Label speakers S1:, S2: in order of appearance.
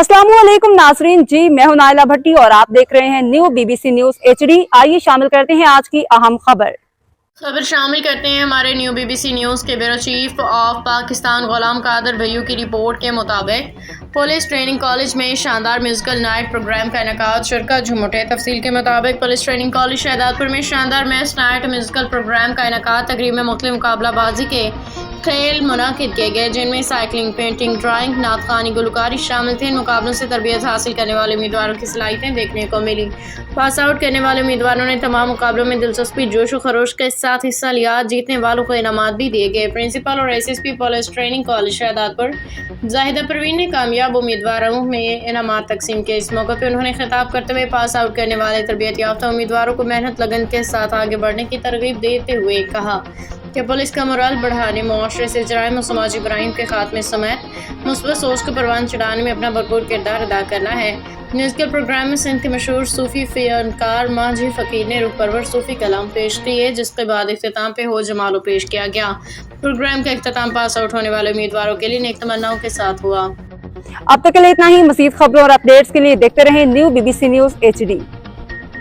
S1: अस्सलाम वालेकुम नाजरीन जी, मैं हूं नाइला भट्टी और आप देख रहे हैं न्यू BBC न्यूज HD। आइए शामिल करते हैं आज की अहम खबर
S2: शामिल करते हैं हमारे न्यू BBC न्यूज़ के ब्यूरो चीफ ऑफ पाकिस्तान गुलाम कादर भैयू की रिपोर्ट के मुताबिक पुलिस ट्रेनिंग कॉलेज में शानदार म्यूजिकल नाइट प्रोग्राम का इनेकाद, शिरकत झूम उठे। तफसील के मुताबिक पुलिस ट्रेनिंग कॉलेज शहदादपुर में शानदार मैच नाइट म्यूजिकल प्रोग्राम का इनेकाद, तकरीब में मुख्तलिफ मुकाबलाबाजी के खेल मुनाकिद किए गए, जिनमें साइकिलिंग, पेंटिंग, ड्राइंग, नातखानी, गुलकारी शामिल थे। इन मुकाबलों से तरबियत हासिल करने वाले उम्मीदवारों की सलाहियतें देखने को मिली। पास आउट करने वाले उम्मीदवारों ने तमाम मुकाबलों में दिलचस्पी, जोश व खरोश के साथ हिस्सा लिया। जीतने वालों को इनामात भी दिए गए। प्रिंसिपल और SSP police training college Shahdadpur Zahida Parveen ने कामयाब उम्मीदवारों में इनामात तकसीम किए। इस मौके पर उन्होंने खिताब करते हुए पास आउट करने वाले तरबियत याफ्ता उम्मीदवारों को मेहनत लगन के साथ आगे बढ़ने की तरगीब देते हुए कहा कि पुलिस का मोरल बढ़ाने, मुआशरे से जराइम और समाजी बुराइयों के खात्मे समेत मुस्बत सोच को परवान चढ़ाने में अपना भरपूर किरदार अदा करना है। म्यूजिकल प्रोग्राम में सिंध के मशहूर सूफी फनकार मांझी फ़कीर ने रूह परवर सूफी कलाम पेश किए, जिसके बाद इख्तिताम पे हो जमालो पेश किया गया। प्रोग्राम का इख्तिताम पास आउट होने वाले उम्मीदवारों के लिए नेक तमन्नाओं के साथ हुआ।
S1: अब तक के लिए इतना ही। मज़ीद खबरों और अपडेट्स के लिए देखते रहें न्यू BBC न्यूज HD।